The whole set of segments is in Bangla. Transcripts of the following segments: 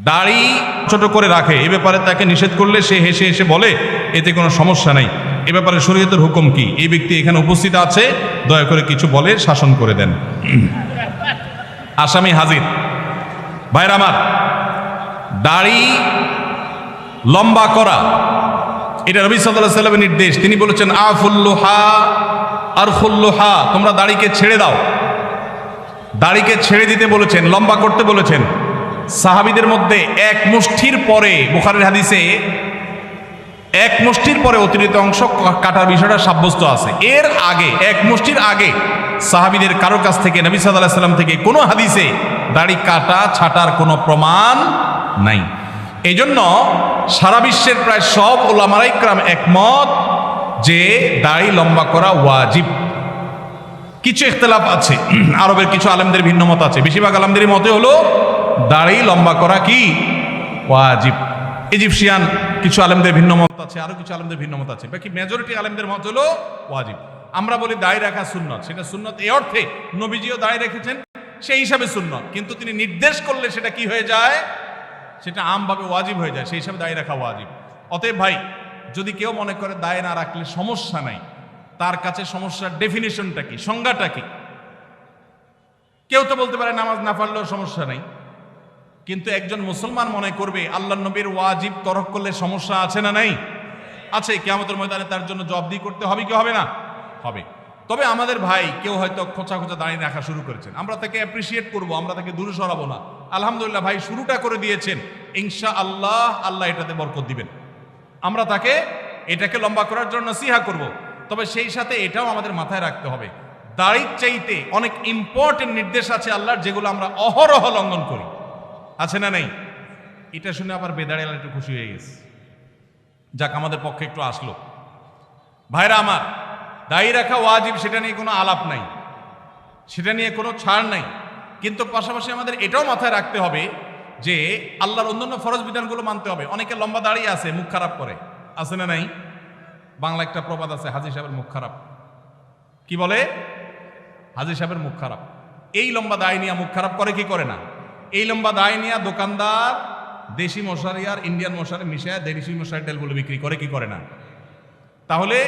দাড়ি ছোট করে রাখে, এ ব্যাপারে তাকে নিষেধ করলে সে হেসে হেসে বলে এতে কোনো সমস্যা নেই, এ ব্যাপারে শরীয়তের হুকুম কি? এই ব্যক্তি এখানে উপস্থিত আছে, দয়া করে কিছু বলে শাসন করে দেন। আসামি হাজির। ভাইরা আমার, দাড়ি লম্বা করা এটা নবী সাল্লাল্লাহু আলাইহি ওয়াসাল্লামের নির্দেশ। তিনি বলেছেন আফুল্লুহা আরফুল্লুহা, তোমরা দাড়িকে ছেড়ে দাও। দাড়িকে ছেড়ে দিতে বলেছেন, লম্বা করতে বলেছেন। সাহাবীদের মধ্যে এক মুষ্টির পরে, বুখারীর হাদিসে এক মুষ্টির পরে অতিরিক্ত অংশ কাটার বিষয়টা সাব্যস্ত আছে। এর আগে এক মুষ্টির আগে সাহাবীদের কারো কাছ থেকে, নবী সাল্লাল্লাহু আলাইহি ওয়াসাল্লাম থেকে কোনো হাদিসে দাড়ি কাটা ছাটার কোনো প্রমাণ নাই। এই জন্য সারা বিশ্বের প্রায় সব উলামায়ে ইকরাম একমত যে দাড়ি লম্বা করা ওয়াজিব। কিছু ইখতিলাফ আছে, আরবের কিছু আলেমদের ভিন্ন মত আছে। বেশিরভাগ আলেমদের মতে হলো দাড়ি লম্বা করা কি ওয়াজিব। ইজিপশিয়ান কিছু আলেমদের ভিন্ন মত আছে, আরো কিছু আলেমদের ভিন্ন মত আছে, বাকি মেজরিটি আলেমদের মত হলো ওয়াজিব। আমরা বলি দাড়ি রাখা সুন্নত, সেটা সুন্নত এই অর্থে নবীজিও দাড়ি রেখেছেন, সেই হিসাবে সুন্নত, কিন্তু তিনি নির্দেশ করলে সেটা কি হয়ে যায়, সেটা আমভাবে ওয়াজিব হয়ে যায়, সেই হিসাবে দাড়ি রাখা ওয়াজিব। অতএব ভাই, যদি কেউ মনে করে দাড়ি না রাখলে সমস্যা নাই, তার কাছে সমস্যার ডেফিনিশনটা কি, সংজ্ঞাটা কি? কেউ তো বলতে পারে নামাজ না পড়লেও সমস্যা নাই, কিন্তু একজন মুসলমান মনে করবে আল্লাহর নবীর ওয়াজিব তরক করলে সমস্যা আছে না নাই? আছে। কিয়ামতের ময়দানে তার জন্য জবাবদিহি করতে হবে কি হবে না? হবে। তবে আমাদের ভাই কেউ হয়তো খোঁচা খোঁচা দাঁড়িয়ে রাখা শুরু করেছেন, আমরা তাকে অ্যাপ্রিসিয়েট করব, আমরা তাকে দূরে সরাবো না। আলহামদুলিল্লাহ ভাই শুরুটা করে দিয়েছেন, ইনশাআল্লাহ আল্লাহ এটাতে বরকত দিবেন। আমরা তাকে এটাকে লম্বা করার জন্য নসিহা করব। তবে সেই সাথে এটাও আমাদের মাথায় রাখতে হবে, দাড়ির চাইতে অনেক ইম্পর্টেন্ট নির্দেশ আছে আল্লাহর, যেগুলো আমরা অহরহ লঙ্ঘন করি। আছে না নেই? এটা শুনে আবার বেদাড়িয়ালা একটু খুশি হয়ে গেছে, যাক আমাদের পক্ষে একটু আসলো। ভাইরা আমার, দাড়ি রাখা ওয়াজিব, সেটা নিয়ে কোনো আলাপ নাই, সেটা নিয়ে কোনো ছাড় নাই, কিন্তু পাশাপাশি আমাদের এটাও মাথায় রাখতে হবে যে আল্লাহর অন্যান্য ফরজ বিধানগুলো মানতে হবে। অনেকে লম্বা দাড়ি আছে, মুখ খারাপ করে, আছে না নাই? বাংলা একটা প্রবাদ আছে, হাজী সাহেবের মুখ খারাপ। কি বলে? হাজী সাহেবের মুখ খারাপ। এই লম্বা দাড়ি নিয়ে মুখ খারাপ করে কি করে না? এই লম্বা দাড়ি নিয়ে দোকানদার দেশি মশারি আর ইন্ডিয়ান মশারি মিশায় দেশি মশারি তেলগুলো বিক্রি করে কি করে না? তাহলে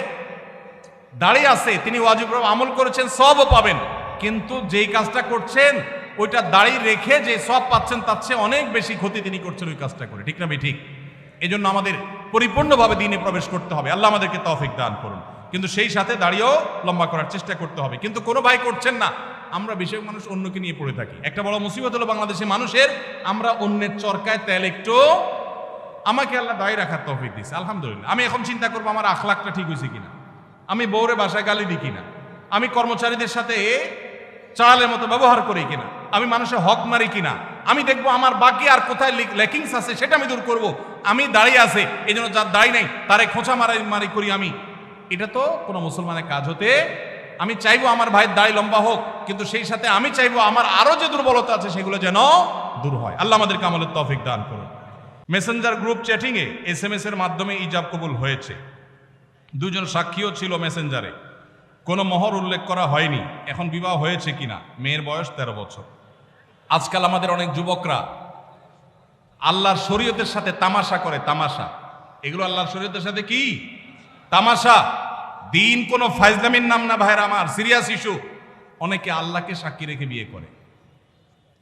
দাড়ি আছে, তিনি ওয়াজিব আমল করেছেন, সবও পাবেন, কিন্তু যেই কাজটা করছেন ওইটা দাড়ি রেখে যে সব পাচ্ছেন তার চেয়ে অনেক বেশি ক্ষতি তিনি করছেন ওই কাজটা করে। ঠিক না ঠিক? এই জন্য আমাদের পরিপূর্ণভাবে দ্বীনে প্রবেশ করতে হবে। আল্লাহ আমাদেরকে তৌফিক দান করুন। কিন্তু সেই সাথে দাড়িও লম্বা করার চেষ্টা করতে হবে। কিন্তু কোনো ভাই করছেন না, আমরা বেশিরভাগ মানুষ অন্যকে নিয়ে পড়ে থাকি। একটা বড় মুসিবত হলো বাংলাদেশের মানুষের, আমরা অন্যের চরকায় তেল একটু। আমাকে আল্লাহ দাড়ি রাখার তৌফিক দিয়েছে, আলহামদুলিল্লাহ। আমি এখন চিন্তা করবো আমার আখলাকটা ঠিক হয়েছে কিনা, আমি বউরে বাসায় গালি দিই কিনা, আমি কর্মচারীদের সাথে চালের মতো ব্যবহার করি কিনা, আমি মানুষের হক মারি কিনা, আমি দেখবো আমার বাকি আর কোথায় ল্যাকিংস আছে সেটা আমি দূর করব। আমি দাঁড়িয়ে আছে, এই জন্য যার দাড়ি নাই তারে খোঁচা মারি করি আমি, এটা তো কোনো মুসলমানের কাজ হতে। আমি চাইবো আমার ভাইয়ের দাড়ি লম্বা হোক, কিন্তু সেই সাথে আমি চাইবো আমার আরো যে দুর্বলতা আছে সেগুলো যেন দূর হয়। আল্লাহ আমাদেরকে আমলের তৌফিক দান করুন। মেসেঞ্জার গ্রুপ চ্যাটিং এ SMS এর মাধ্যমে ইজাব কবুল হয়েছে, দুজন সাক্ষীও ছিল মেসেঞ্জারে, কোনো মোহর উল্লেখ করা হয়নি। এখন বিবাহ হয়েছে কিনা? মেয়ের বয়স 13 বছর। আজকাল আমাদের অনেক যুবকরা আল্লাহর শরীয়তের সাথে তামাশা করে, তামাশা। এগুলো আল্লাহর শরীয়তের সাথে কি তামাশা? দিন কোনো ফাইজলামির নাম না ভাইরা আমার, সিরিয়াস ইস্যু। অনেকে আল্লাহকে সাক্ষী রেখে বিয়ে করে,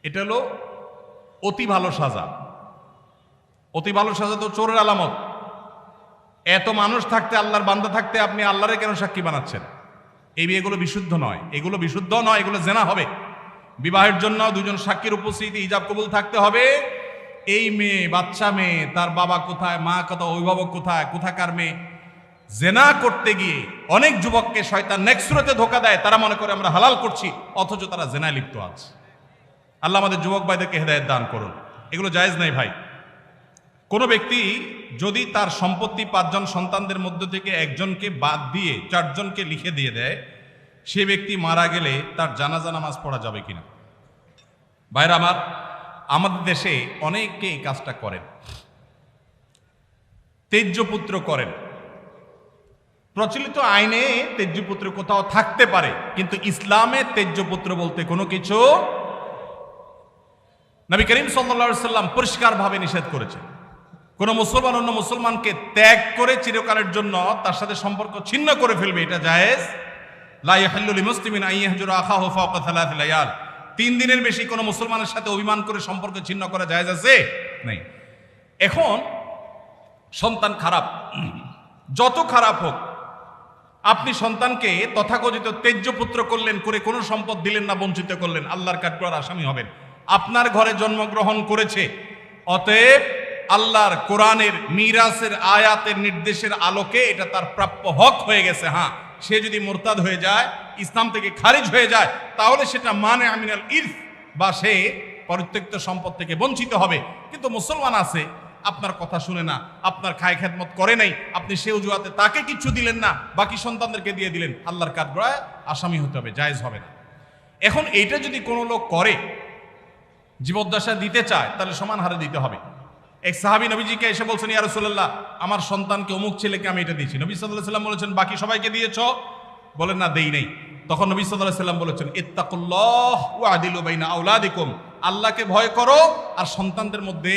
এটা হলো অতি ভালো সাজা। অতি ভালো সাজা তো চোরের আলামত। এত মানুষ থাকতে, আল্লাহর বান্দা থাকতে আপনি আল্লাহরে কেন সাক্ষী বানাচ্ছেন? এই বিয়েগুলো বিশুদ্ধ নয়, এগুলো বিশুদ্ধ নয়, এগুলো জেনা হবে। বিবাহের জন্য দুজন সাক্ষীর উপস্থিতি, ইজাব কবুল থাকতে হবে। এই মেয়ে, বাচ্চা মেয়ে, তার বাবা কোথায়, মা কোথায়, অভিভাবক কোথায়, কোথাকার মেয়ে, জেনা করতে গিয়ে অনেক যুবককে শয়তান নেক্সুরতে ধোকা দেয়, তারা মনে করে আমরা হালাল করছি, অথচ তারা জেনায় লিপ্ত আছে। আল্লাহ আমাদের যুবক ভাইদেরকে হেদায়েত দান করুন। এগুলো জায়েজ নাই ভাই। কোনো ব্যক্তি যদি তার সম্পত্তি 5 জন সন্তানদের মধ্য থেকে একজনকে বাদ দিয়ে 4 জনকে লিখে দিয়ে দেয়, সে ব্যক্তি মারা গেলে তার জানাজা নামাজ পড়া যাবে কিনা? ভাইরা আমার, আমাদের দেশে অনেকে এই কাজটা করেন, তেজ্যপুত্র করেন। প্রচলিত আইনে তেজ্যপুত্র কোথাও থাকতে পারে, কিন্তু ইসলামে তেজ্যপুত্র বলতে কোনো কিছু নবী করিম সাল্লাল্লাহু আলাইহি সাল্লাম পরিষ্কারভাবে নিষেধ করেছেন, কোন মুসলমান অন্য মুসলমানকে ত্যাগ করে চিরকালের জন্য তার সাথে সম্পর্ক ছিন্ন করে ফেলবে, এটা জায়েজ। লা ইয়াহিল্লু লিমুসলিমিন আন ইয়াহজুরা আখাহু ফাওকা সালাসি লায়াল, 3 দিনের বেশি কোনো মুসলমানের সাথে অভিমান করে সম্পর্ক ছিন্ন করা জায়েজ আছে? নেই। এখন সন্তান খারাপ, যত খারাপ হোক, আপনি সন্তানকে তথাকথিত তেজ্য পুত্র করলেন, করে কোনো সম্পদ দিলেন না, বঞ্চিত করলেন, আল্লাহর কাঠগড়ার আসামি হবেন। আপনার ঘরে জন্মগ্রহণ করেছে, অতএব আল্লাহর কোরআনের মিরাসের আয়াতের নির্দেশের আলোকে এটা তার প্রাপ্য হক হয়ে গেছে। হ্যাঁ, সে যদি মুরতাদ হয়ে যায়, ইসলাম থেকে খারিজ হয়ে যায়, তাহলে সেটা মানে আমিনাল ইরফ, বা সে পরিত্যক্ত সম্পদ থেকে বঞ্চিত হবে। কিন্তু মুসলমান আছে, আপনার কথা শুনে না, আপনার খায় খেদমত করে নাই, আপনি সে অজুহাতে তাকে কিছু দিলেন না, বাকি সন্তানদেরকে দিয়ে দিলেন, আল্লাহর কাঠগড়ায় আসামি হতে হবে, জায়েজ হবে না। এখন এইটা যদি কোনো লোক করে, জীবদ্দশা দিতে চায়, তাহলে সমান হারে দিতে হবে। এক সাহাবী নবীজিকে এসে বলছেন, ইয়া রাসূলুল্লাহ, আমার সন্তানকে অমুক ছেলেকে আমি এটা দিয়েছি। নবী সাল্লাল্লাহু আলাইহি সাল্লাম বলেছেন, বাকি সবাইকে দিয়েছো? বলেন না, দেই নাই। তখন নবী সাল্লাল্লাহু আলাইহি সাল্লাম বলেছেন, ইত্তাকুল্লাহ ওয়া আদিলু বাইনা আওলাদিকুম, আল্লাহকে ভয় করো আর সন্তানদের মধ্যে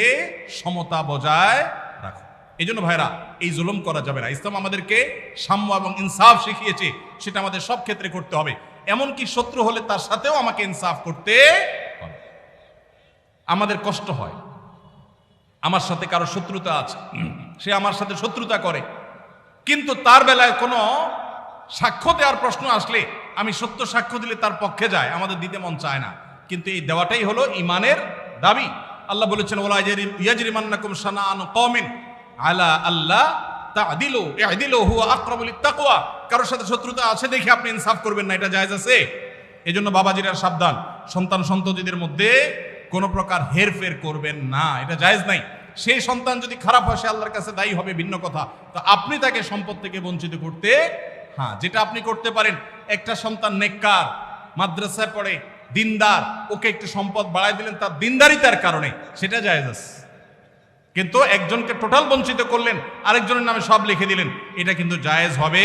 সমতা বজায় রাখো। এই জন্য ভাইরা, এই জুলুম করা যাবে না। ইসলাম আমাদেরকে সাম্য এবং ইনসাফ শিখিয়েছে, সেটা আমাদের সব ক্ষেত্রে করতে হবে। এমনকি শত্রু হলে তার সাথেও আমাকে ইনসাফ করতে হবে। আমাদের কষ্ট হয়, আমার সাথে কারো শত্রুতা আছে, সে আমার সাথে শত্রুতা করে, কিন্তু তার বেলায় কোনো সাক্ষ্য দেওয়ার প্রশ্ন আসলে আমি সত্য সাক্ষ্য দিলে তার পক্ষে যায়, আমাদের দিতে মন চায় না। কিন্তু এই দেওয়াটাই হলো ইমানের দাবি। আল্লাহ বলেছেন, ওয়ালা ইয়াজরিমান্নাকুম শানাআনু কওমিন আলা আল্লাহ তা'দিলু ই'দিলু হুয়া আকরাবু লিত-তাকওয়া, কারোর সাথে শত্রুতা আছে দেখে আপনি ইনসাফ করবেন না, এটা জায়েজ আছে? এজন্য বাবাজিরা সাবধান, সন্তান সন্ততিদের মধ্যে কোনো প্রকার হেরফের করবেন না, এটা জায়েজ নাই। সেই সন্তান যদি খারাপ হয়, সে আল্লাহর কাছে দায়ী হবে, ভিন্ন কথা। তো আপনি তাকে সম্পদ থেকে বঞ্চিত করতে, হ্যাঁ, যেটা আপনি করতে পারেন, একটা সন্তান নেককার, মাদ্রাসায় পড়ে, দিনদার, ওকে একটু সম্পদ বাড়াই দিলেন তার দিনদারিতার কারণে, সেটা জায়েজ আছে। কিন্তু একজনকে টোটাল বঞ্চিত করলেন, আরেকজনের নামে সব লিখে দিলেন, এটা কিন্তু জায়েজ হবে।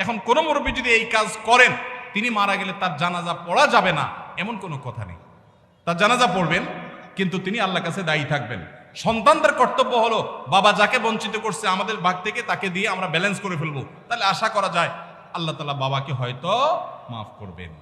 এখন কোন মুরব্বী যদি এই কাজ করেন, তিনি মারা গেলে তার জানাজা পড়া যাবে না, এমন কোনো কথা নেই। তার জানাজা পড়বেন, কিন্তু তিনি আল্লাহর কাছে দায়ী থাকবেন। সন্তানদের কর্তব্য হলো, বাবা যাকে বঞ্চিত করছে আমাদের ভাগ থেকে তাকে দিয়ে আমরা ব্যালেন্স করে ফেলবো, তাহলে আশা করা যায় আল্লাহ তাআলা বাবাকে হয়তো মাফ করবেন।